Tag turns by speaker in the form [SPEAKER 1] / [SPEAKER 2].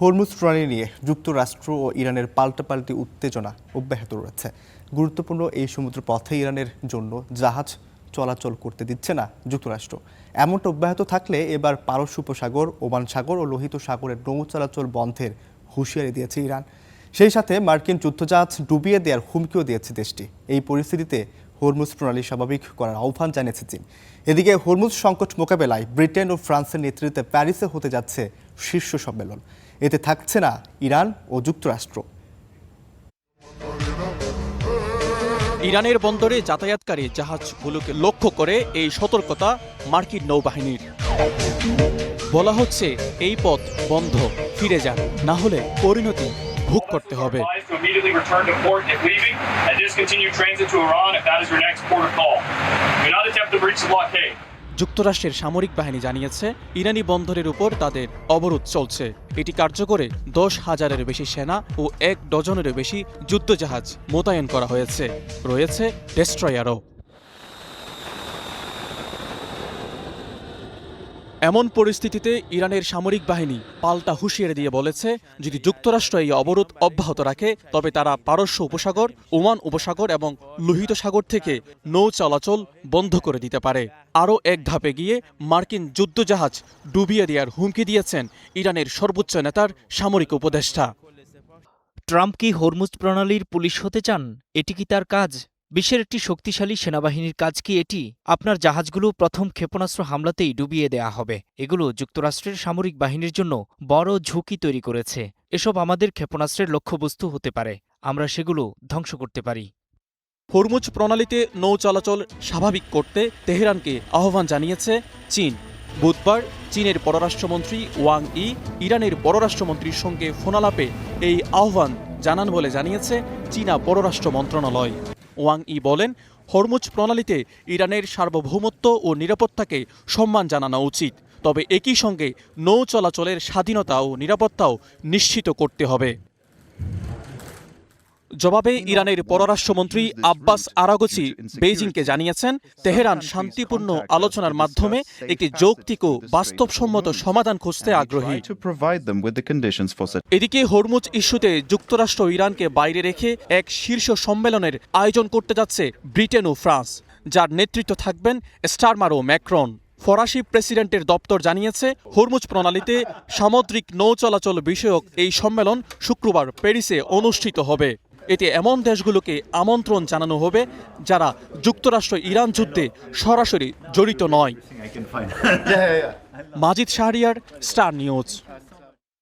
[SPEAKER 1] Hormuz প্রণালী নিয়ে যুক্তরাষ্ট্র ও ইরানের পাল্টাপাল্টি উত্তেজনা অব্যাহত রয়েছে। গুরুত্বপূর্ণ এই সমুদ্র পথে ইরানের জন্য জাহাজ চলাচল করতে দিচ্ছে না যুক্তরাষ্ট্র। এমনটা অব্যাহত থাকলে এবার পারস্য উপসাগর, ওমান সাগর ও লোহিত সাগরের নৌ চলাচল বন্ধের হুঁশিয়ারি দিয়েছে ইরান। সেই সাথে মার্কিন যুদ্ধজাহাজ ডুবিয়ে দেওয়ার হুমকিও দিয়েছে দেশটি। এই পরিস্থিতিতে হরমুজ প্রণালী স্বাভাবিক করার আহ্বান জানিয়েছে চীন। এদিকে হরমুজ সংকট মোকাবেলায় ব্রিটেন ও ফ্রান্সের নেতৃত্বে প্যারিসে হতে যাচ্ছে শীর্ষ সম্মেলন। এতে থাকছে না ইরান ও যুক্তরাষ্ট্র।
[SPEAKER 2] ইরানের বন্দরে যাতায়াতকারী জাহাজগুলোকে লক্ষ্য করে এই সতর্কতা মার্কিন নৌবাহিনীর। বলা হচ্ছে এই পথ বন্ধ, ফিরে যান, না হলে পরিণতি ভোগ করতে হবে। যুক্তরাষ্ট্রের সামরিক বাহিনী জানিয়েছে ইরানি বন্দরের উপর তাদের অবরোধ চলছে। এটি কার্যকরে 10,000-এর বেশি সেনা ও 1 ডজনেরও বেশি যুদ্ধজাহাজ মোতায়েন করা হয়েছে। রয়েছে ডেস্ট্রয়ারও। এমন পরিস্থিতিতে ইরানের সামরিক বাহিনী পাল্টা হুঁশিয়ারি দিয়ে বলেছে, যদি যুক্তরাষ্ট্র এই অবরোধ অব্যাহত রাখে তবে তারা পারস্য উপসাগর, ওমান উপসাগর এবং লোহিত সাগর থেকে নৌ চলাচল বন্ধ করে দিতে পারে। আরও এক ধাপে গিয়ে মার্কিন যুদ্ধজাহাজ ডুবিয়ে দেওয়ার হুমকি দিয়েছেন ইরানের সর্বোচ্চ নেতার সামরিক উপদেষ্টা।
[SPEAKER 3] ট্রাম্প কি হরমুজ প্রণালীর পুলিশ হতে চান? এটি কি তার কাজ? বিশ্বের একটি শক্তিশালী সেনাবাহিনীর কাজ কি এটি? আপনার জাহাজগুলো প্রথম ক্ষেপণাস্ত্র হামলাতেই ডুবিয়ে দেয়া হবে। এগুলো যুক্তরাষ্ট্রের সামরিক বাহিনীর জন্য বড় ঝুঁকি তৈরি করেছে। এসব আমাদের ক্ষেপণাস্ত্রের লক্ষ্যবস্তু হতে পারে। আমরা সেগুলো ধ্বংস করতে পারি।
[SPEAKER 2] হরমুজ প্রণালীতে নৌ চলাচল স্বাভাবিক করতে তেহরানকে আহ্বান জানিয়েছে চীন। বুধবার চীনের পররাষ্ট্রমন্ত্রী ওয়াং ই ইরানের পররাষ্ট্রমন্ত্রীর সঙ্গে ফোনালাপে এই আহ্বান জানান বলে জানিয়েছে চীনা পররাষ্ট্র মন্ত্রণালয়। ওয়াং ই বলেন, হরমুজ প্রণালীতে ইরানের সার্বভৌমত্ব ও নিরাপত্তাকে সম্মান জানানো উচিত, তবে একই সঙ্গে নৌ চলাচলের স্বাধীনতা ও নিরাপত্তাও নিশ্চিত করতে হবে। জবাবে ইরানের পররাষ্ট্রমন্ত্রী আব্বাস আরাগচি বেইজিংকে জানিয়েছেন, তেহরান শান্তিপূর্ণ আলোচনার মাধ্যমে একটি যৌক্তিক ও বাস্তবসম্মত সমাধান খুঁজতে আগ্রহী। এদিকে হরমুজ ইস্যুতে যুক্তরাষ্ট্র ইরানকে বাইরে রেখে এক শীর্ষ সম্মেলনের আয়োজন করতে যাচ্ছে ব্রিটেন ও ফ্রান্স, যার নেতৃত্ব থাকবেন স্টারমার ও ম্যাক্রন। ফরাসি প্রেসিডেন্টের দপ্তর জানিয়েছে, হরমুজ প্রণালীতে সামুদ্রিক নৌ চলাচল বিষয়ক এই সম্মেলন শুক্রবার প্যারিসে অনুষ্ঠিত হবে। এতে এমন দেশগুলোকে আমন্ত্রণ জানানো হবে যারা যুক্তরাষ্ট্র ইরান যুদ্ধে সরাসরি জড়িত নয়। মাজিদ শাহরিয়ার, স্টার নিউজ।